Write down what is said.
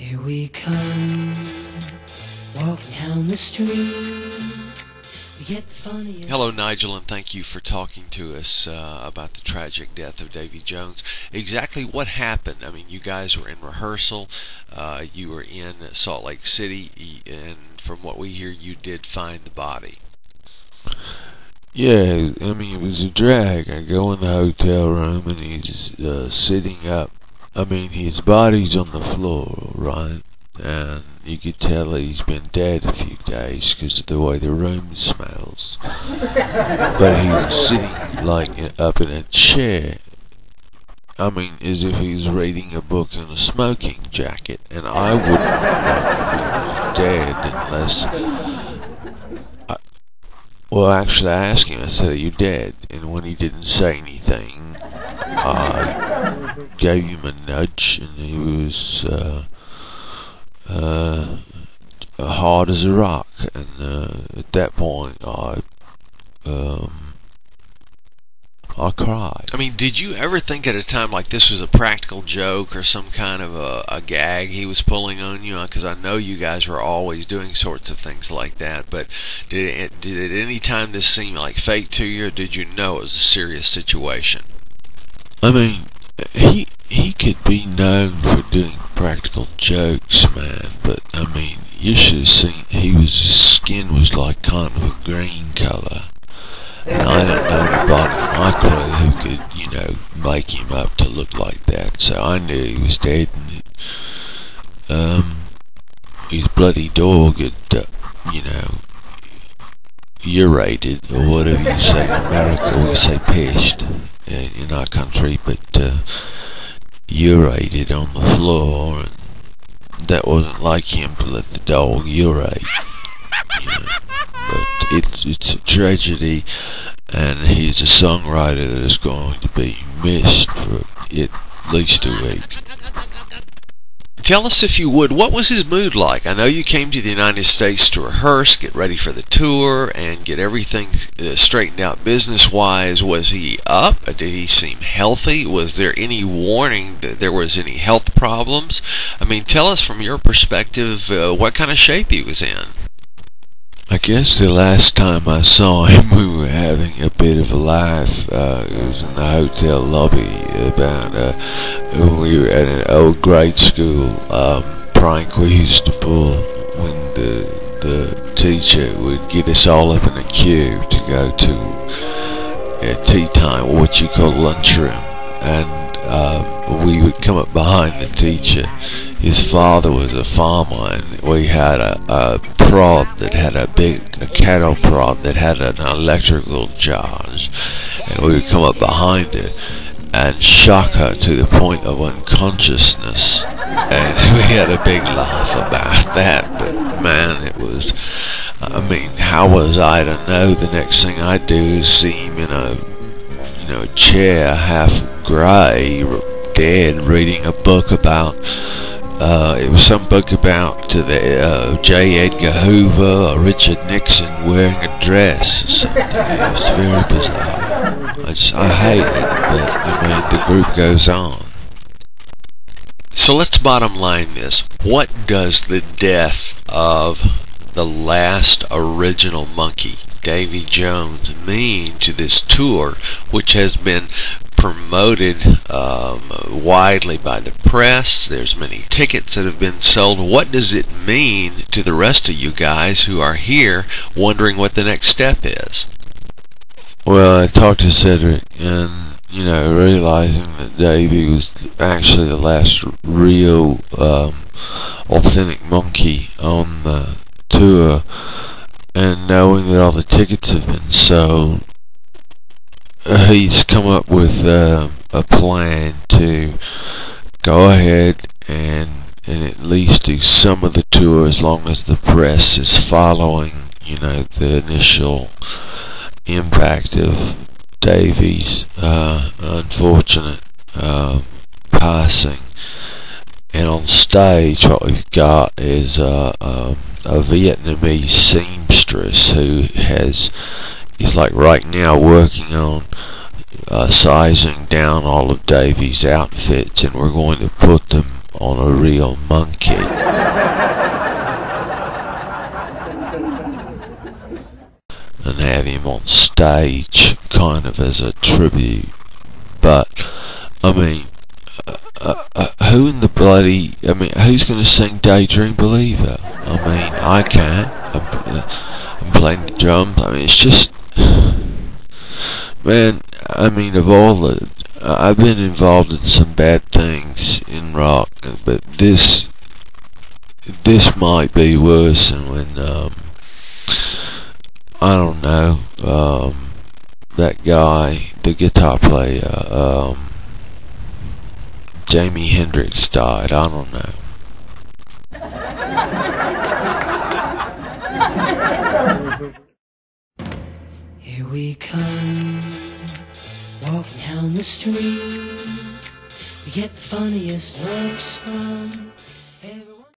Here we come, walking down the street. We get funny. Hello, Nigel, and thank you for talking to us about the tragic death of Davy Jones. Exactly what happened? I mean, you guys were in rehearsal. You were in Salt Lake City, and from what we hear, you did find the body. Yeah, I mean, it was a drag. I go in the hotel room and he's sitting up. I mean, his body's on the floor, right? And you could tell that he's been dead a few days because of the way the room smells. But he was sitting, like, up in a chair. I mean, as if he was reading a book in a smoking jacket. And I wouldn't know if he was dead unless... Well, actually, I asked him, I said, "Are you dead?" And when he didn't say anything, I gave him a nudge, and he was hard as a rock. And at that point, I cried. I mean, did you ever think at a time like this was a practical joke or some kind of a gag he was pulling on you? Because I know you guys were always doing sorts of things like that. But did at any time this seem like fake to you, or did you know it was a serious situation? I mean, he could be known for doing practical jokes, man. But I mean, you should have seen. His skin was like kind of a green color. And I don't know anybody in my crew who could, make him up to look like that. So I knew he was dead. And his bloody dog had, urated, or whatever you say in America. We say pissed in our country, but urated on the floor. And that wasn't like him to let the dog urate. But it's a tragedy, and he's a songwriter that is going to be missed for at least a week. Tell us, if you would, what was his mood like? I know you came to the United States to rehearse, get ready for the tour, and get everything straightened out business-wise. Was he up? Did he seem healthy? Was there any warning that there was any health problems? I mean, tell us from your perspective what kind of shape he was in. I guess the last time I saw him, we were having a bit of a laugh. It was in the hotel lobby about when we were at an old grade school prank we used to pull when the teacher would get us all up in a queue to go to tea time, or what you call lunchroom, and we would come up behind the teacher. His father was a farmer, and we had a prod that had a cattle prod that had an electrical charge, and we would come up behind it and shock her to the point of unconsciousness, and we had a big laugh about that. But man, it was, I mean, how was I to know? The next thing I'd do is see him in a chair, half grey, dead, reading a book about it was some book about J. Edgar Hoover or Richard Nixon wearing a dress or something. It was very bizarre. I hate it, but I mean, the group goes on. So let's bottom line this. What does the death of the last original Monkee, Davy Jones, mean to this tour, which has been promoted widely by the press? There's many tickets that have been sold. What does it mean to the rest of you guys who are here wondering what the next step is? Well, I talked to Cedric, and realizing that Davy was actually the last real authentic Monkee on the tour, and knowing that all the tickets have been sold, he's come up with a plan to go ahead and at least do some of the tour, as long as the press is following, the initial impact of Davy's unfortunate passing. And on stage, what we've got is a Vietnamese seamstress who is like right now working on sizing down all of Davy's outfits, and we're going to put them on a real monkey. And have him on stage, kind of as a tribute. But, I mean, who in the bloody, who's going to sing Daydream Believer? I mean, I can't. I'm playing the drums. I mean, it's just, man, I mean, of all the, I've been involved in some bad things in rock, but this might be worse than when, I don't know, that guy, the guitar player, Jimi Hendrix died. I don't know. Here we come, walking down the street. We get the funniest looks from